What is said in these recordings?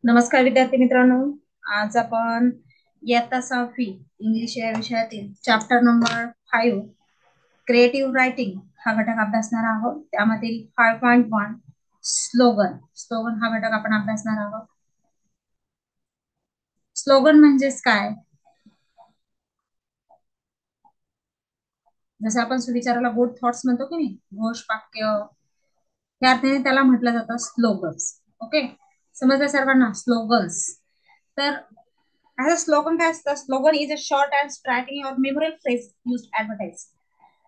नमस्कार विद्यार्थी मित्रांनो, आज आपण इयत्ता 6वी इंग्लिश या विषयातील चॅप्टर नंबर 5 क्रिएटिव्ह रायटिंग हा घटक अभ्यासणार आहोत. त्यामधील 5.1 स्लोगन स्लोगन हा घटक आपण अभ्यासणार आहोत. स्लोगन म्हणजेच काय? जसं आपण सुविचाराला गुड थॉट्स म्हणतो की नाही, घोष वाक्य, त्या अर्थाने त्याला म्हटलं जातं स्लोगन्स. ओके, समजलं सर्वांना? स्लोगन्स. तर ऍज अ स्लोगन काय असतं? Slogan is a short and striking और मेमोरेबल फ्रेज यूज्ड ऍडव्हर्टाइज.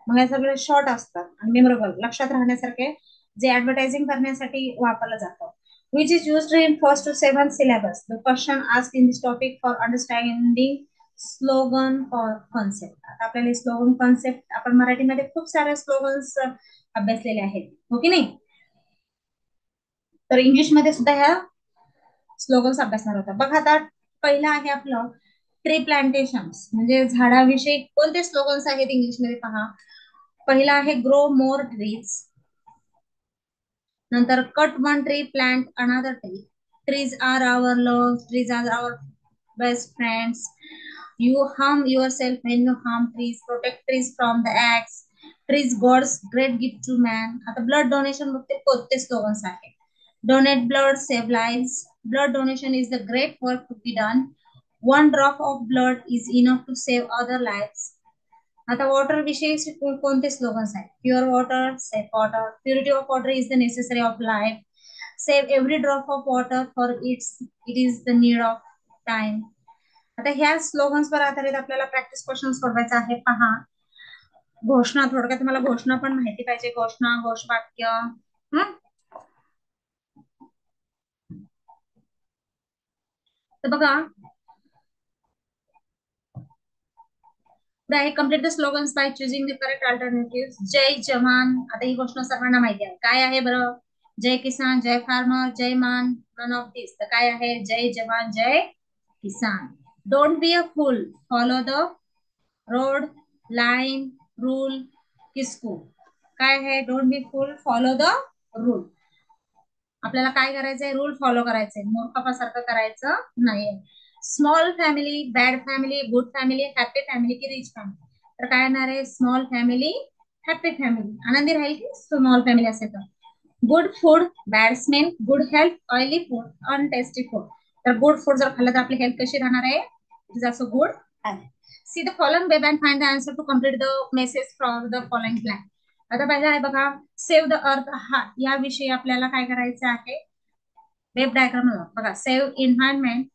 मग हे सगळे शॉर्ट असतात आणि मेमोरेबल, लक्षात राहण्यासारखे, जे ऍडव्हर्टायझिंग करण्यासाठी वापरलं जातं. Which is used in first two 7 syllables. The question asked in this topic for understanding slogan for concept. आता आपल्याला स्लोगन कॉन्सेप्ट, आपण मराठीमध्ये खूप सारे स्लोगन्स अभ्यासलेले आहेत, हो की नाही? तर इंग्लिशमध्ये सुद्धा ह्या स्लोगन्स अभ्यासणार होता. बघा आता, पहिलं आहे आपलं ट्री प्लांटेशन, म्हणजे झाडाविषयी कोणते स्लोगन्स आहेत इंग्लिशमध्ये पहा. पहिला आहे ग्रो मोर ट्रीज, नंतर cut one tree plant another tree, trees are our love, trees are our best friends, you harm yourself when you harm trees, protect trees from the axe, trees God's great gift to man. आता blood donation बघते कोणते slogans आहे. Donate blood, save lives, blood donation is the great work to be done, one drop of blood is enough to save other lives. आता water विषयी कोणते slogans आहेत? Pure water, safe water, purity of water is the necessary of life, save every drop of water for it is the need of time. आता ह्या slogans वर आधारित आपल्याला practice question सोडवायचा आहे. पहा, घोषणा, थोडक्यात तुम्हाला घोषणा पण माहिती पाहिजे. घोषणा, घोषवाक्य. तर बघा, complete the slogans by choosing the correct alternative. जय जवान, आता ही घोषणा सर्वांना माहिती आहे. काय आहे बरं? जय किसान, जय फार्मर, जय मान, नन ऑफ दिस. तर काय आहे? जय जवान, जय किसान. Don't be a fool, follow the road, line, rule, किसकू. काय आहे? Don't be fool, follow the rule. आपल्याला काय करायचंय? रूल फॉलो करायचंय, मूर्खपासारखं करायचं नाहीये. Small family, bad family, good family, happy family की रिच फॅमिली. तर काय येणार आहे? Small family, happy family. आनंदी राहील की स्मॉल फॅमिली असेल तर. Good food, bad smell, good health, oily food, untasty food. तर गुड फूड जर खाल्लं तर आपली हेल्थ कशी राहणार आहे? It is also good. See the following web and find the answer to complete the message from the following plan. आता पहिला आहे बघा, सेव्ह द अर्थ. हा याविषयी आपल्याला काय करायचं आहे? वेब डायग्राम बघा. सेव्ह एन्व्हायरमेंट,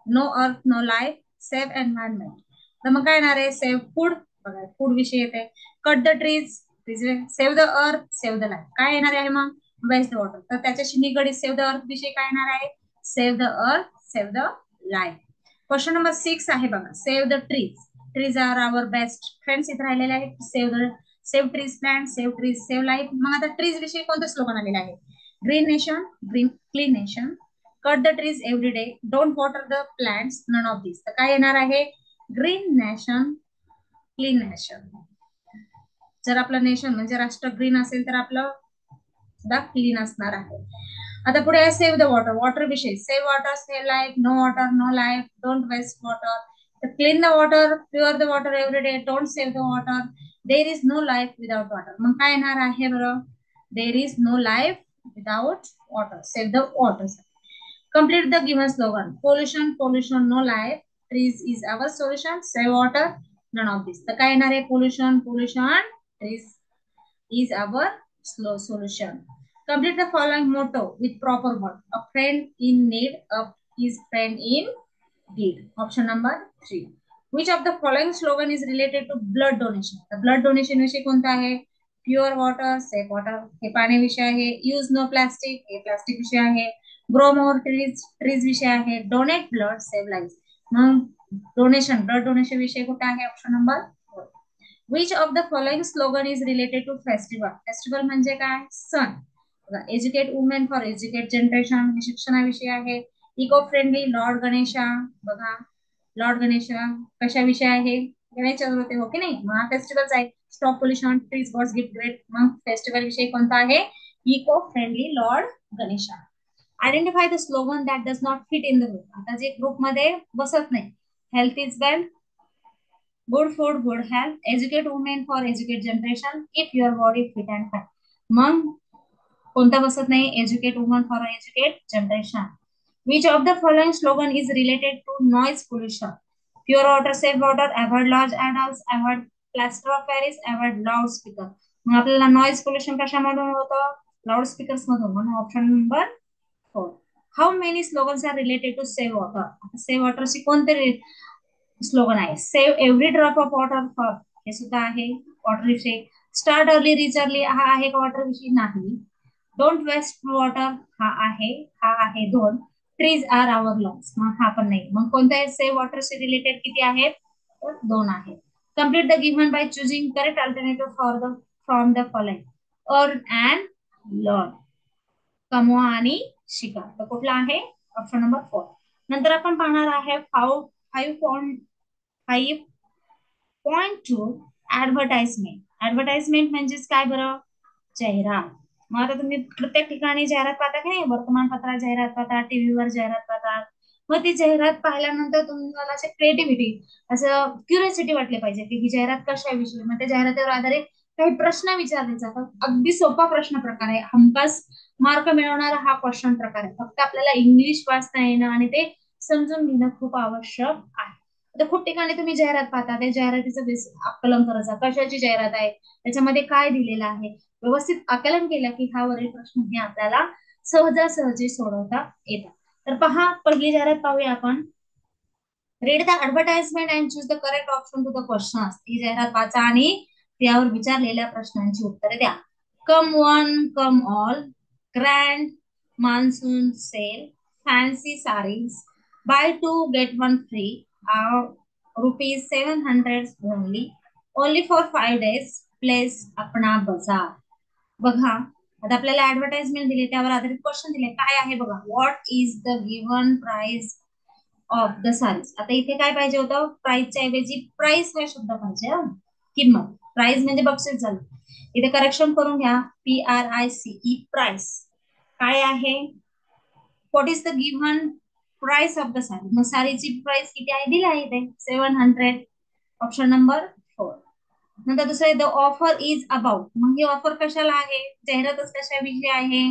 नो अर्थ नो लाईफ, सेव्ह एन्व्हायरमेंट. तर मग काय येणार आहे? सेव्ह फूड, बघा फूड विषयी येते. Cut the trees, save the earth, save the life. काय येणार आहे मग? Waste the water. तर त्याच्याशी निगडीत सेव्ह द अर्थ विषयी काय येणार आहे? Save the earth, save the life. Question number 6 आहे बघा, save the trees, trees are our best friends इथे राहिलेले आहेत. Save trees plant, save trees, save life. मग आता ट्रीज विषयी कोणतं स्लोगन आलेलं आहे? Green nation, green clean nation, cut the trees every day, don't water the plants, none of this. तर काय येणार आहे? Green nation, clean nation. जर आपलं नेशन म्हणजे राष्ट्र ग्रीन असेल तर आपलं सुद्धा क्लीन असणार आहे. आता पुढे आहे सेव्ह द वॉटर, वॉटर विषयी. Save water, save life, no water no life, don't waste water. Clean the water, pure the water every day, don't save the water, there is no life without water. मग काय येणार आहे बरं? There is no life without water, save the water. Complete the given slogan. Pollution, pollution, no life. Trees is our solution. Save water, none of this. तर काय येणार आहे? Pollution, pollution, trees is our slow solution. Complete the following motto with proper word. A friend in need, a is friend in deed. Option number 3. Which of the following slogan is related to blood donation? The blood donation विषय कोणता आहे? Pure water, safe water हे पाण्याविषयी आहे. Use no plastic हे plastic विषय आहे. Grow more trees, trees विषय आहे. Donate blood, save life. मग डोनेशन, ब्लड डोनेशन विषय कुठे आहे? Option number 4. Which of the following slogan is related to festival? Festival म्हणजे काय? सण. Educate women for educate generation शिक्षणाविषयी आहे. Eco friendly, lord Ganesha. बघा, लॉर्ड गणेशा कशाविषयी आहे? गणेश चतुर्थी, हो की नाही? मग फेस्टिवल्स आहे. Stop pollution, trees god's gift great. मग फेस्टिवल विषयी कोणता आहे? Eco friendly, lord Ganesha. Identify the slogan that does not fit in the group. आता जे ग्रुपमध्ये बसत नाही. Health is wealth, good food, good health, educate women for educate generation, keep your body fit and fine. मग कोणता बसत नाही? Educate woman for educate generation. Which of the following slogan is related to noise pollution? Pure water, safe water, avoid large adults, avoid plaster of Paris, avoid loud speaker. मग आपल्याला noise pollution कशामधून होतं? Loud speakers मधून. म्हणून option number 4. How many slogans are related to save water? Save वॉटरची कोणते slogan आहे? Save every drop of water for, हे सुद्धा आहे वॉटर विषयी. स्टार्ट अर्ली रीच अर्ली, हा आहे का वॉटर विषयी? नाही. डोंट वेस्ट वॉटर, हा आहे 2. ट्रीज आर आवर लंग्स, मग हा पण नाही. मग कोणत्या सेव्ह वॉटरशी रिलेटेड किती आहेत? तर 2 आहेत. Complete the given bye चुझिंग correct alternative for the from the following. Earn and learn, कमवा आणि शिका. तर कुठला आहे? Option number 4. नंतर आपण पाहणार आहे 5.2 ऍडव्हर्टाइजमेंट. ऍडव्हर्टाइजमेंट म्हणजेच काय बरं? जाहिरात. मग आता तुम्ही प्रत्येक ठिकाणी जाहिरात पाहता की नाही? वर्तमानपत्रात जाहिरात पाहता, टीव्हीवर जाहिरात पाहता. मग ती जाहिरात पाहिल्यानंतर तुम्हाला असं क्रिएटिव्हिटी, असं क्युरियोसिटी वाटली पाहिजे की ही जाहिरात कशाविषयी. मग त्या जाहिरातीवर आधारित काही प्रश्न विचारले जातात. अगदी सोपा प्रश्न प्रकार आहे. हमखास मार्क मिळवणारा हा क्वेश्चन प्रकार आहे. फक्त आपल्याला इंग्लिश वाचता येणं आणि ते समजून घेणं खूप आवश्यक आहे. आता खूप ठिकाणी तुम्ही जाहिरात पाहता, त्या जाहिरातीचं आकलन करायचं. कशाची जाहिरात आहे, त्याच्यामध्ये काय दिलेलं आहे, व्यवस्थित आकलन केलं की हा वरील प्रश्न हे आपल्याला सहजासहजी सोडवता येतात. तर पहा, पहिली जाहिरात पाहूया आपण. Read the advertisement and choose the correct option to the question. ही जाहिरात वाचा आणि त्यावर विचारलेल्या प्रश्नांची उत्तरे द्या. Come one come all, grand monsoon sale, fancy saris, buy 2 get 1 free, ₹700 only for 5 days, place Apna Bazar. बघा, आता आपल्याला ऍडव्हर्टाइजमेंट दिली, त्यावर आधारित क्वेश्चन दिले. काय आहे बघा? What is the given price of the saris. आता इथे काय पाहिजे होतं? प्राइसच्या ऐवजी प्राइस हा शब्द पाहिजे. किंमत. प्राइस म्हणजे बक्षीस झालं. इथे करेक्शन करून घ्या. PRICE, price. काय आहे? What is the given price of the सारी. मग सारीची प्राइस किती आहे? दिली आहे इथे 700. Option number 4. नंतर दुसरं, द ऑफर इज अबाउट. मग ही ऑफर कशाला आहे? जाहिरातच कशाविषयी आहे?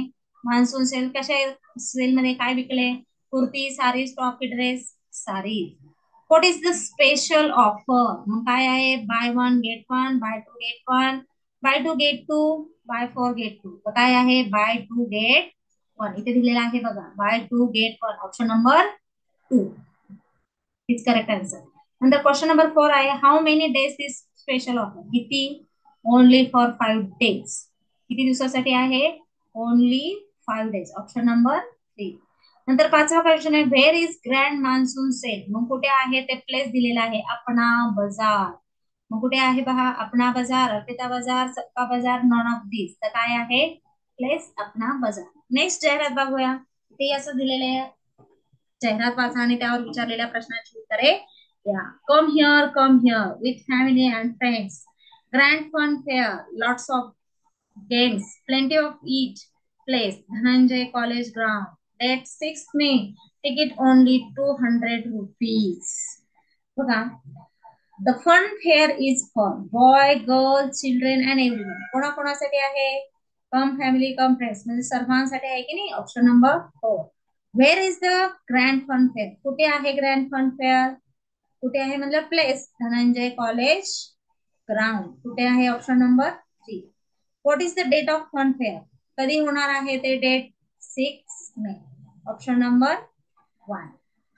Monsoon sale. कशा सेल मध्ये काय विकले? Kurti, sari, top, dress, sari. What is the special offer? मग काय आहे? Buy 1 get 1, buy 2 get 1, buy 2 get 2, buy 4 get 2. तर काय आहे? Buy 2 get 1. इथे दिलेला आहे बघा, buy 2 get 1. Option number 2 is correct answer. नंतर क्वेश्चन नंबर 4 आहे, how many days this special offer. किती? Only for 5 days. किती दिवसासाठी आहे? Only 5 days. Option number 3. नंतर 5वा क्वेश्चन आहे, where is grand monsoon sale. मग कुठे आहे? ते प्लेस दिलेला आहे, अपना बाजार. मग कुठे आहे पहा? अपना बाजार, अर्पिता बाजार, सबका बाजार, नॉन ऑफ दिस. तर काय आहे? प्लेस अपना बाजार. नेक्स्ट जाहिरात बघूया. ते असं दिलेले आहे, जाहिरात वाचा आणि त्यावर विचारलेल्या प्रश्नांची उत्तरे द्या. Come here with family and friends, grand fun fair, lots of games, plenty of eat, place Dhananjay college ground, date 6 May, ticket only ₹200. बघा, the fun fair is for boy, girl, children and everyone. कोणाकोणासाठी आहे? Come family, कम friends, म्हणजे सर्वांसाठी आहे की नाही? Option number 4. Where is the grand fun fair. कुठे आहे ग्रँड फन फेअर? कुठे आहे म्हणजे प्लेस धनंजय कॉलेज ग्राउंड. कुठे आहे? Option number 3. What is the date of fun fair. कधी होणार आहे ते? Date 6 May. Option number 1.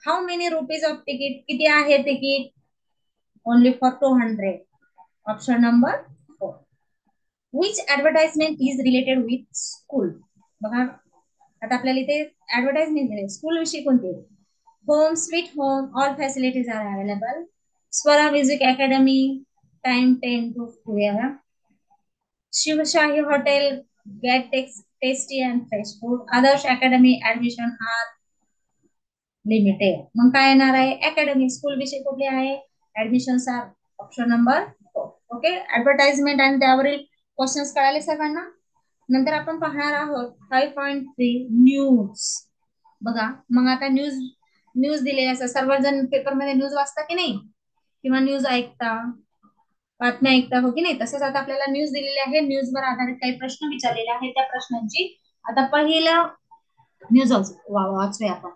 How many rupees of ticket. किती आहे ticket? Only for 200. Option number 4. Which advertisement is related with school. बघा, आता आपल्याला इथे ऍडव्हर्टाइजमेंट दिले, स्कूल विषयी कोणते? Home sweet home, all facilities are available, Swara music academy, time 10 to 12, Shivshahi hotel, gate tasty and fresh food, Adarsh academy, admission are limited. मग काय येणार आहे? अकॅडमी. स्कूल विषयी कुठली आहे? Admission are. Option number 4. Okay, advertisement आणि त्यावरील क्वेश्चन्स कळाले सर्वांना. नंतर आपण पाहणार आहोत 5.3 न्यूज. बघा मग आता न्यूज न्यूज दिलेली असतात, सर्वजण पेपरमध्ये न्यूज वाचता की नाही, किंवा न्यूज ऐकता, बातम्या ऐकता, हो की नाही. तसंच आता आपल्याला न्यूज दिलेली आहे, न्यूजवर आधारित काही प्रश्न विचारलेले आहेत, त्या प्रश्नांची आता पहिलं न्यूज वाचूया आपण.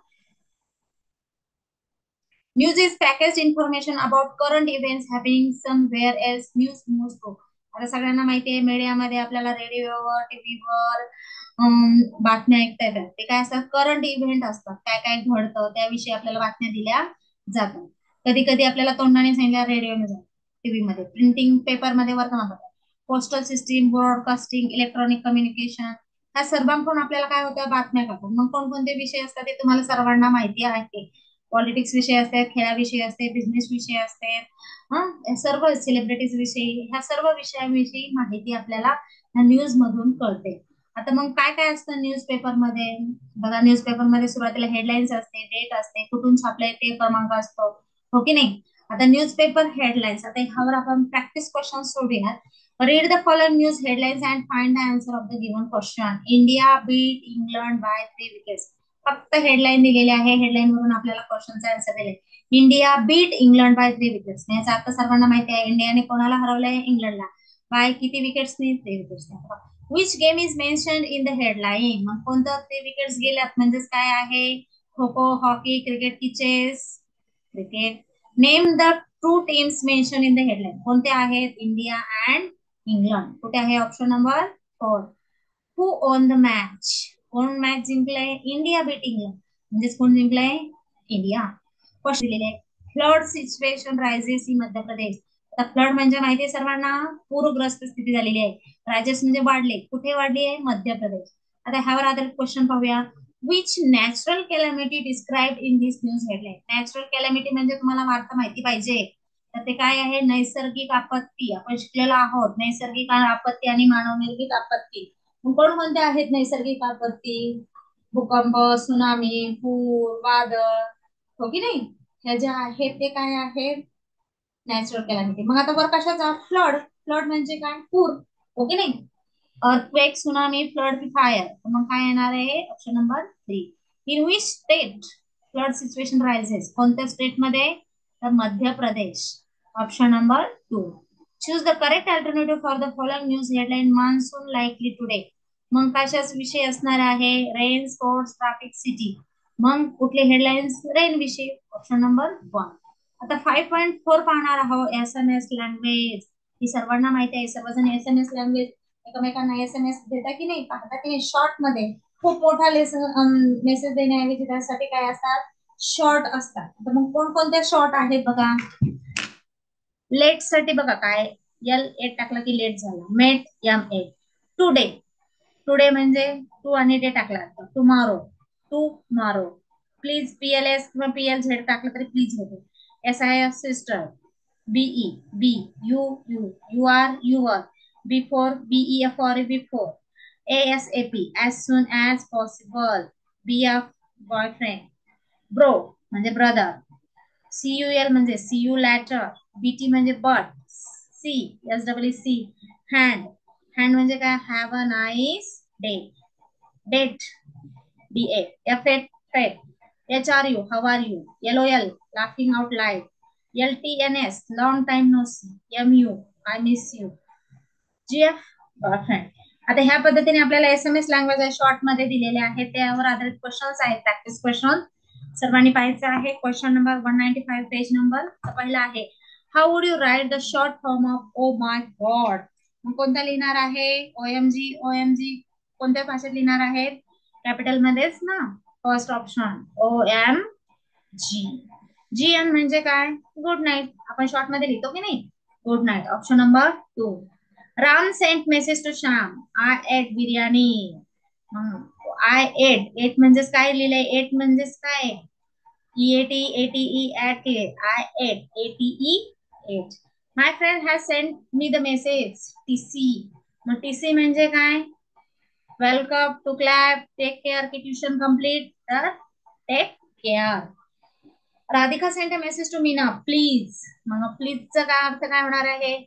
News is package information about current events happening somewhere else news moves through. आता सगळ्यांना माहिती आहे मीडियामध्ये आपल्याला रेडिओवर, टीव्हीवर बातम्या ऐकता येतात. ते काय असतात, करंट इव्हेंट असतात, काय काय घडतं त्याविषयी आपल्याला बातम्या दिल्या जातात. कधी कधी आपल्याला तोंडाने सांगितलं, रेडिओने जातात, टीव्ही मध्ये, प्रिंटिंग पेपरमध्ये, वर्तमानपत्रात, postal system, broadcasting, electronic communication, ह्या सर्वांकडून आपल्याला काय होतं, बातम्या करतात. मग कोणकोणते विषय असतात ते तुम्हाला सर्वांना माहिती आहे. पॉलिटिक्स विषय असतात, खेळाविषयी असते, बिझनेस विषय असते, सर्व सेलिब्रिटीज विषयी, ह्या सर्व विषयाविषयी माहिती आपल्याला न्यूज मधून कळते. आता मग काय काय असतं न्यूज पेपर मध्ये? बघा न्यूज पेपर मध्ये सुरुवातीला हेडलाईन्स असते, डेट असते, कुठून छापलंय ते क्रमांक असतो, हो की नाही. आता न्यूज पेपर हेडलाईन्स, आता ह्यावर आपण प्रॅक्टिस क्वेश्चन सोडूया. Read the following news headlines and find the answer of the given question. India beat England by 3 wickets. फक्त हेडलाईन दिलेली आहे, हेडलाईन वरून आपल्याला क्वेश्चनचा आन्सर दिले. India beat England by 3 wickets. याचा अर्थ सर्वांना माहिती आहे, इंडियाने कोणाला हरवलंय, इंग्लंडला. बाय किती विकेट्सनी? 3 wickets. Which game is mentioned in the headline. मग कोणतं 3 विकेट्स गेल्यात म्हणजेच काय आहे? खो खो, हॉकी, क्रिकेट की chess? Cricket. Name the two teams mention in the headline. कोणते आहेत? India and England. कुठे आहे? Option number 4. Who won the match. कोण मॅच जिंकलंय? India beat England. म्हणजेच कोण जिंकलंय? इंडिया. क्वेश्चन दिलेले आहे, flood situation rises in Madhya Pradesh. आता फ्लड म्हणजे माहिती आहे सर्वांना, पूरग्रस्त स्थिती झालेली आहे. रायझेस म्हणजे वाढले, कुठे वाढली आहे? मध्य प्रदेश. आता ह्यावर आधारित क्वेश्चन पाहूया. Which natural calamity describe in this news headline. Natural calamity म्हणजे तुम्हाला वार्ता माहिती पाहिजे, तर ते काय आहे? नैसर्गिक आपत्ती. आपण शिकलेलो आहोत नैसर्गिक आपत्ती आणि मानवनिर्मित आपत्ती. कोणकोणते आहेत नैसर्गिक आपत्ती? भूकंप, सुनामी, पूर, वादळ, हो की नाही. ह्या ज्या आहेत ते काय आहेत? Natural calamity. मग आता वर कशाचा? फ्लड. फ्लड म्हणजे काय? पूर, हो की नाही. Earthquake, tsunami, flood, fire. मग काय येणार आहे? Option number 3. In which state flood situation rises. कोणत्या स्टेट मध्ये? तर Madhya Pradesh. Option number 2. Choose the correct alternative for the following news headline monsoon likely today. मग कशाच विषय असणार आहे? Rain, sports, traffic, city. मग कुठले हेडलाईन्स? रेन विषयी. Option number 1. आता 5.4 पाहणार आहोत, एस एम एस लँग्वेज. ही सर्वांना माहिती आहे, सर्वजण एस एम एस लँग्वेज एकमेकांना एस एम एस देता की नाही, पाहता की नाही. शॉर्ट मध्ये खूप मोठा मेसेज देण्याऐवजी त्यासाठी काय असतात? शॉर्ट असतात. तर मग कोणकोणते शॉर्ट आहेत बघा. लेट साठी बघा काय, एल एट टाकलं की लेट झालं, mate M eight. Today, today म्हणजे टू आणि डे टाकला, टुमारो, टुमारो. प्लीज, पीएलएस किंवा पीएल झेड टाकलं तरी प्लीज होते. S I F, sister. BE, B. You, U. U R, your. Before, BE F or before. ASAP, as soon as possible. BF, boyfriend. Bro म्हणजे brother. CUL म्हणजे see you later. BT म्हणजे but. C, S W C, hand. Hand म्हणजे काय? Have a nice day. Date, D A. F eight, fate. H R U, how are you. L O L, laughing out loud. L T N S, long time no see. M U, I miss you. G F, boyfriend. आता ह्या पद्धतीने आपल्याला S M S language short मध्ये दिलेले आहेत, त्यावर आधारित questions आहेत, प्रॅक्टिस क्वेश्चन सर्वांनी पाहायचं आहे. क्वेश्चन नंबर 195, पेज नंबर पहिला आहे. How would you write the short form of oh my God. मग कोणता लिहिणार आहे? ओएमजी, ओएमजी कोणत्या भाषेत लिहिणार आहेत? कॅपिटल मध्येच ना. First option O M G. G M म्हणजे काय? Good night. आपण शॉर्ट मध्ये लिहितो की नाही, good night. Option number 2. Ram sent message to Shyam, I ate biryani. I ate, ate म्हणजेच काय लिहिलंय? एट म्हणजेच काय? EAT, ATE, at. I ate, ATE, ate. My friend has sent me the message, TC. मग टीसी म्हणजे काय? Welcome, to clap, take care की tuition complete, तर take care. Radhika sent a message to Meena, please. मग प्लीजचा काय अर्थ काय होणार आहे?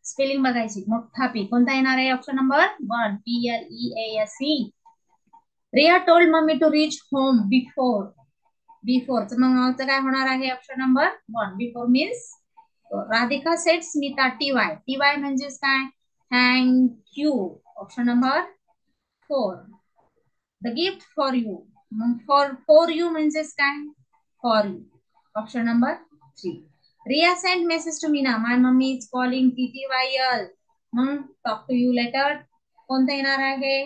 स्पेलिंग बघायची. मोठा पी कोणता येणार आहे? Option number 1, PLEASE. Riya told mummy to reach home before. बिफोरचं मग काय होणार आहे option number 1. Before means Radhika set Smita TY. TY म्हणजेच काय thank you. Option number 4. The gift for you. मग फॉर यू म्हणजेच काय for you. Option number 3. Riya sent message to Meena my mummy is calling TTYL. मग टॉक टू यू लेटर कोणतं येणार आहे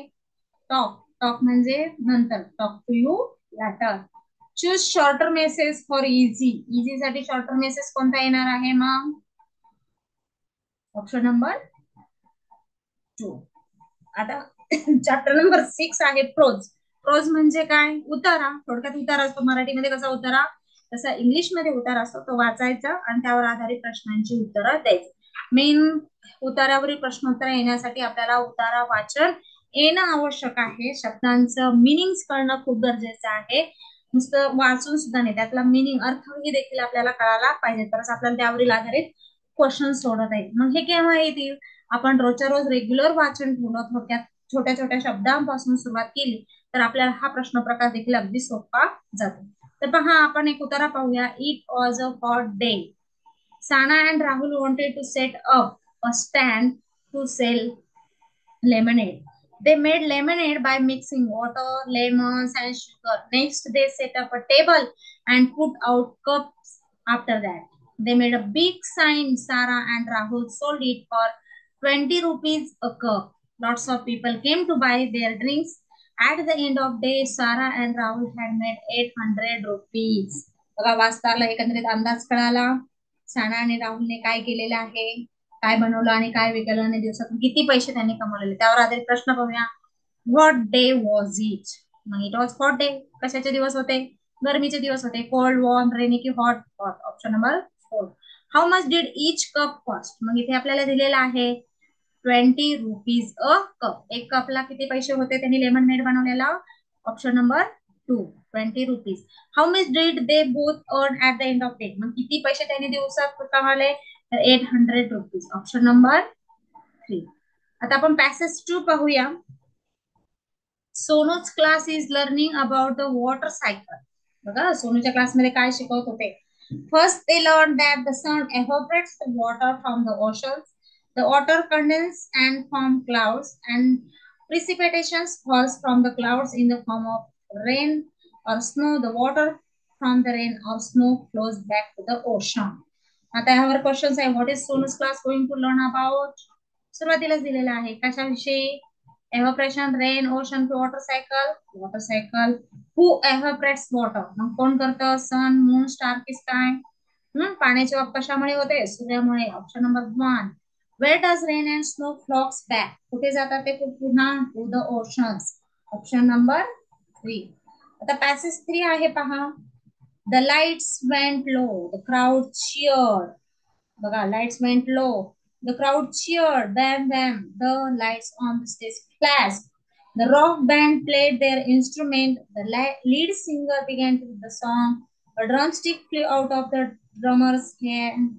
talk. Talk म्हणजे नंतर talk to you later. Choose shorter message for easy. Easy साठी शॉर्टर मेसेज कोणता येणार आहे मग ऑप्शन नंबर 2. आता चॅप्टर नंबर 6 आहे प्रोज. प्रोज म्हणजे काय उतारा. थोडक्यात उतारा असतो. मराठीमध्ये कसा उतारा तसा इंग्लिशमध्ये उतारा असतो. तो वाचायचा आणि त्यावर आधारित प्रश्नांची उत्तरं द्यायची. मेन उतारावरील प्रश्नोत्तर येण्यासाठी आपल्याला उतारा वाचन येणं आवश्यक आहे. शब्दांचं मिनिंग कळणं खूप गरजेचं आहे. नुसतं वाचून सुद्धा नाही, त्यातला मिनिंग अर्थही देखील आपल्याला कळायला पाहिजे, तरच आपल्याला त्यावरील आधारित क्वेश्चन सोडवता येईल. मग हे केव्हा येतील आपण रोजच्या रोज रेग्युलर वाचन ठेवलं, थोडक्यात छोट्या छोट्या शब्दांपासून सुरुवात केली तर आपल्याला हा प्रश्न प्रकार देखील अगदी सोपा जातो. तर पहा आपण एक उतारा पाहूया. It was a hot day. Sana and Rahul wanted to set up a stand to sell lemonade. They made lemonade by mixing water, lemons, and sugar. Next, they set up a table and put out cups. After that, they made a big sign. Sarah and Rahul sold it for 20 rupees a cup. Lots of people came to buy their drinks. At the end of the day, Sarah and Rahul had made 800 rupees. बघा वाचताला एकंदरीत अंदाज कळाला. साना आणि राहुलने काय केलेलं आहे, काय बनवलं आणि काय विकलं आणि दिवसातून किती पैसे त्यांनी कमवलेले, त्यावर आधारित प्रश्न पाहूया. What day was it. मग इट वॉज हॉट डे. कशाचे दिवस होते गरमीचे दिवस होते. कोल्ड वॉर्म रेनी की hot hot. Option number 4. How much did each cup cost. मग इथे आपल्याला दिलेलं आहे 20 रुपीज अ कप. एक कपला किती पैसे होते त्यांनी लेमन मेड बनवलेला option number 2 20 rupees. How much did they both earn at the end of day. मग किती पैसे त्यांनी दिवसात कमावले तर 800 रुपीज. Option number 3. आता आपण पॅसेज 2 पाहूया. Sonu's class is learning about the water cycle. बघा सोनूच्या क्लासमध्ये काय शिकवत होते. First they learned that the sun evaporates the water from the oceans. The water condenses and form clouds, and precipitation falls from the clouds in the form of rain or snow. The water from the rain or snow flows back to the ocean. आता ह्यावर question आहे. What is Sonu's class going to learn about. सुरुवातीलाच दिलेला आहे कशाविषयी. evaporation, rain, ocean, water cycle. Water cycle. Who evaporates water. मग कोण करतं sun moon star की स्काय. पाण्याचे वाफ कशामुळे होते सूर्यामुळे. Option number 1. Where does rain and snow flocks back. कुठे जातात ते पुन्हा to the oceans. Option number 3. आता पॅसेज 3 आहे पहा. The lights went low. The crowd cheered. बघा lights went low. The crowd cheered. Bam bam. The lights on the stage flashed. The rock band played their instrument. The lead singer began to the song. A drumstick flew out of the drummer's hand.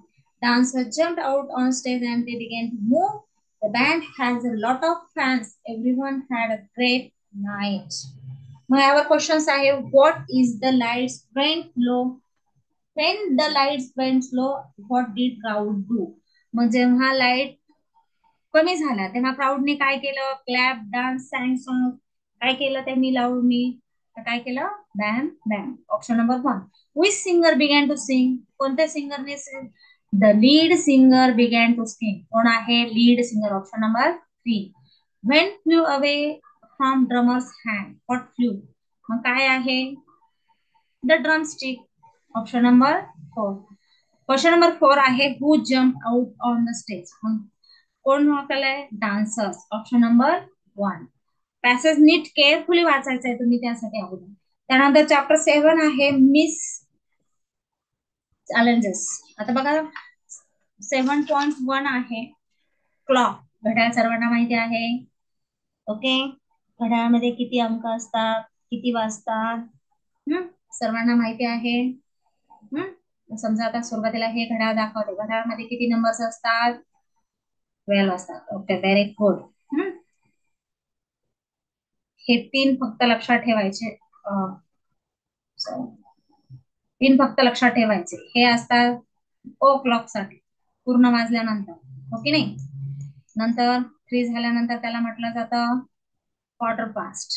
Dancers jumped out on stage and they began to move. The band has a lot of fans. Everyone had a great night. My our questions are: what is the lights went low? When the lights went low, what did crowd do? मग जेव्हा light कमी झाला तेव्हा क्राऊडने काय केलं. Clap dance sang song. काय केलं त्यांनी लाऊडनी तर काय केलं bam bam. Option number 1. Which singer began to sing. कोणत्या सिंगरने. The lead singer began to sing. कोण आहे lead singer. Option number 3. When flew away from drummers hand. What flew. मग काय आहे the drumstick. Option number 4. Question number 4 आहे. Who jump out on the stage. कोण केलंय डान्सर्स. Option number 1. पॅसेज नीट carefully वाचायचं आहे तुम्ही त्यासाठी अगोदर. त्यानंतर चॅप्टर 7 आहे मिस चॅलेंजेस. आता बघा 7.1 आहे क्लॉक. घड्याळ सर्वांना माहिती आहे. ओके घड्याळामध्ये किती अंक असतात किती वाजतात सर्वांना माहिती आहे. समजा आता सुरुवातीला हे घड्याळ दाखवते. घड्याळामध्ये किती नंबर्स असतात 12 असतात. Okay very good. हे तीन फक्त लक्षात ठेवायचे. तीन फक्त लक्षात ठेवायचे. हे असतात ओ क्लॉक साठी पूर्ण वाजल्यानंतर, हो की नाही. नंतर 3 झाल्यानंतर त्याला म्हटलं जातं क्वार्टर पास्ट.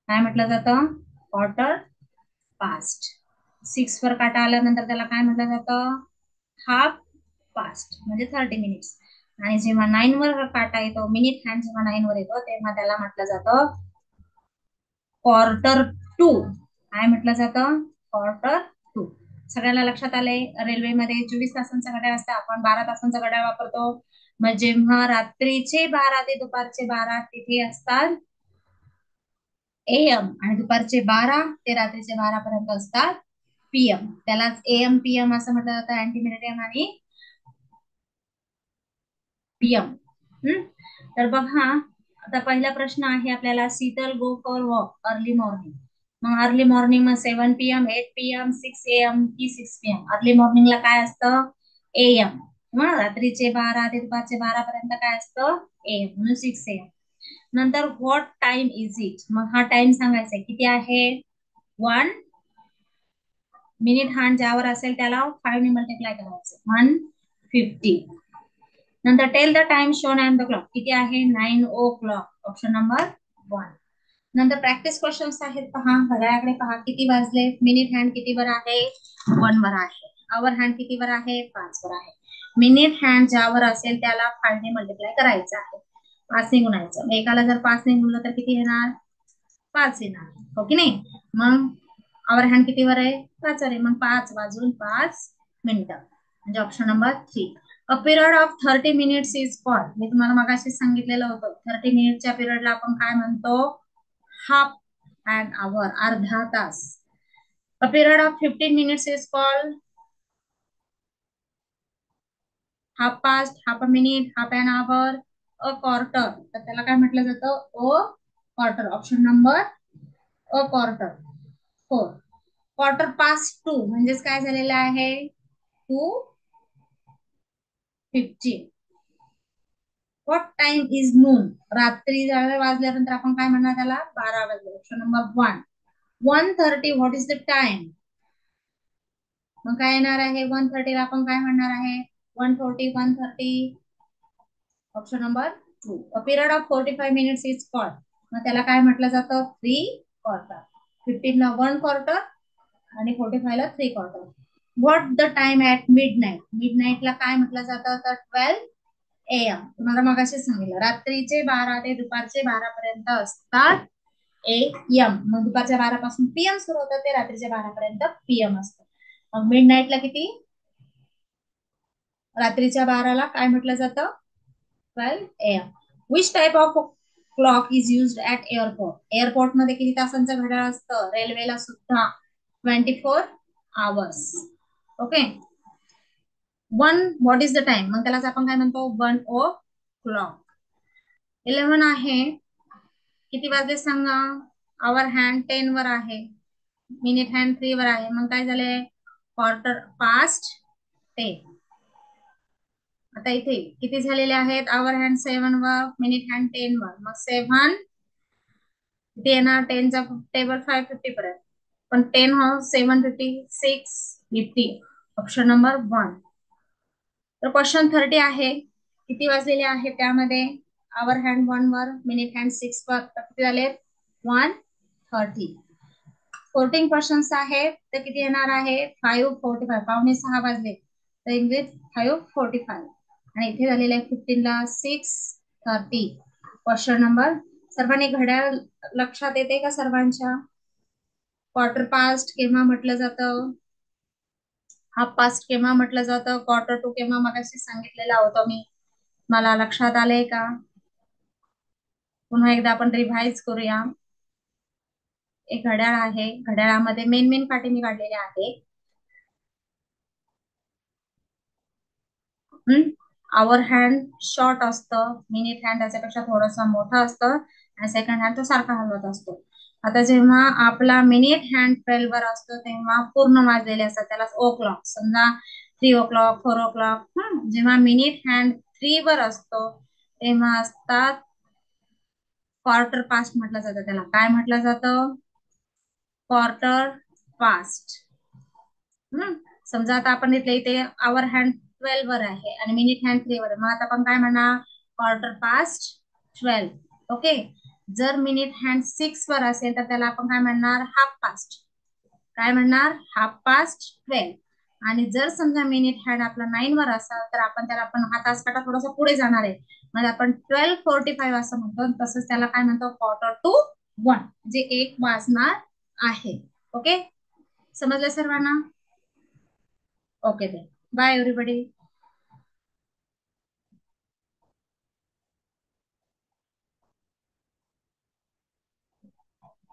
काय म्हटलं जातं? Quarter past. 6 वर काटा आल्यानंतर त्याला काय म्हटलं जातं? हाफ पास्ट, म्हणजे 30 मिनिट्स. आणि जेव्हा 9 वर काटा येतो, मिनिट हँड जेव्हा 9 वर येतो, तेव्हा त्याला म्हटलं जातं क्वार्टर टू. काय म्हटलं जातं? Quarter to. सगळ्यांना लक्षात आलंय? रेल्वेमध्ये 24 तासांचा घड्याळ असतं, आपण 12 तासांचा घड्याळ वापरतो. मग जेव्हा रात्रीचे 12 ते दुपारचे 12 तिथे असतात एएम, आणि दुपारचे 12 ते रात्रीचे 12 पर्यंत असतात पीएम. त्यालाच एएम पीएम असं म्हटलं जातं, अँटीमेरिडियम आणि पीएम. तर बघा, आता पहिला प्रश्न आहे आपल्याला, Sheetal go for walk early morning. मग अर्ली मॉर्निंग मग 7 PM, 8 PM, 6 AM की 6 PM? अर्ली मॉर्निंगला काय असतं? एएम. मग रात्रीचे 12 ते दुपारचे 12 पर्यंत काय असतं? एएम, म्हणून 6 AM. नंतर व्हॉट टाइम इज इट? मग हा टाइम सांगायचा आहे किती आहे. 1 मिनिट हँड ज्यावर असेल त्याला 5 ने मल्टिप्लाय करायचं, 150. नंतर tell the time shown on the clock, किती आहे? 9 o'clock, ऑप्शन नंबर 1. नंतर प्रॅक्टिस क्वेश्चन्स आहेत, पहा घड्याळाकडे पहा, किती वाजले. मिनिट हँड कितीवर आहे? 1 वर आहे. आवर हँड कितीवर आहे? 5 वर आहे. मिनिट हँड ज्यावर असेल त्याला 5 ने मल्टिप्लाय करायचं आहे, 5 ने गुणायचं. एकाला जर 5 ने गुणलं तर किती येणार? 5 येणार, हो की नाही. मग आवर हँड कितीवर आहे? 5 वर आहे. मग 5 वाजून 5 मिनिटं, म्हणजे option number 3. A period of 30 minutes is called. मी तुम्हाला मगाशी सांगितलेलं होतं, 30 मिनिटच्या पिरियडला आपण काय म्हणतो? हाफ अन आवर, अर्धा तास. A period of 15 minutes is called half past, half a minute, half an hour, a quarter. तर त्याला काय म्हटलं जातं? A quarter, option number a quarter 4. Quarter past 2 म्हणजेच काय झालेलं आहे? 2:15. What time is noon? रात्री वाजल्यानंतर आपण काय म्हणणार त्याला? 12 वाजले, option number 1. 1:30, what is the time? मग काय येणार आहे? 1:30 ला आपण काय म्हणणार आहे? 1:40, 1:30, option number 2. A period of 45 minutes is called. मग त्याला काय म्हटलं जातं? 3 क्वार्टर. 15 ला 1 क्वार्टर आणि 45 ला 3 quarter. What the time at mid night? Mid नाईटला काय म्हटलं जातं? तर 12 AM. तुम्हाला मगाशी सांगितलं, रात्रीचे 12 ते दुपारचे 12 पर्यंत असतात AM. मग दुपारच्या 12 पासून PM सुरू होतं, ते रात्रीच्या 12 पर्यंत PM असतं. मग मिड नाईटला किती? रात्रीच्या 12ला काय म्हटलं जातं? 12 AM. Which type of clock is used at airport? Airport मध्ये किती तासांचं घड्याळ असतं? रेल्वेला सुद्धा 24 hours. Okay. 1, what is the time? मग त्यालाच आपण काय म्हणतो? 1 o'clock. 11 आहे, किती वाजले सांगा? आवर हँड 10 वर आहे, मिनिट हँड 3 वर आहे. मग काय झाले? Quarter past 10. आता इथे किती झालेले आहेत? आवर हँड 7 वर, मिनिट हँड 10 वर. मग 7 किती येणार? 10चा टेबल 550 पर्यंत, पण 10 हो 750, 650, ऑप्शन नंबर 1. तर क्वेश्चन 30 आहे, किती वाजलेले आहे त्यामध्ये? आवर हँड 1 वर, मिनिट हँड 6 वर, तर किती झाले? 1:30. 14 क्वेश्चन्स आहेत, तर किती येणार आहे? 5:45, पावणे 6 वाजले, तर इंग्लिश 5:45. आणि इथे झालेले आहे 15 ला 6:30. क्वेश्चन नंबर, सर्वांनी घड्याळ लक्षात येते का सर्वांच्या? क्वार्टर पास्ट केव्हा म्हटलं जातं? हाफ पास्ट केव्हा म्हटलं जातं? क्वार्टर टू केव्हा मगाशी सांगितलेलं होतं मी. मला लक्षात आलंय का? पुन्हा एकदा आपण रिव्हाइज करूया. एक घड्याळ आहे, घड्याळामध्ये मेन मेन काटे मी काढलेले आहे. आवर हँड शॉर्ट असतं, मिनिट हँड त्याच्यापेक्षा थोडासा मोठा असतं, आणि सेकंड हँड तो सारखा हलवत असतो. आता जेव्हा आपला मिनिट हँड 12 वर असतो तेव्हा पूर्ण वाजलेले असतात, त्याला ओ क्लॉक. समजा 3 o'clock, 4 o'clock. जेव्हा मिनिट हँड 3 वर असतो तेव्हा असतात क्वार्टर पास्ट म्हटलं जातं त्याला. काय म्हटलं जातं? Quarter past. समजा आता आपण इथले इथे आवर हँड 12 वर आहे आणि मिनिट हँड 3 वर, मग आता आपण काय म्हणणार? Quarter past 12. ओके. जर मिनिट हँड 6 वर असेल तर त्याला आपण काय म्हणणार? Half past. काय म्हणणार? Half past 12. आणि जर समजा मिनिट हँड आपला 9 वर असेल तर आपण त्याला, आपण हा तास काटा थोडासा पुढे जाणार आहे, म्हणजे आपण 12:45 असं म्हणतो. तसंच त्याला काय म्हणतो? क्वार्टर टू 1, जे 1 वाजणार आहे. ओके, समजलं सर्वांना? Okay, bye everybody.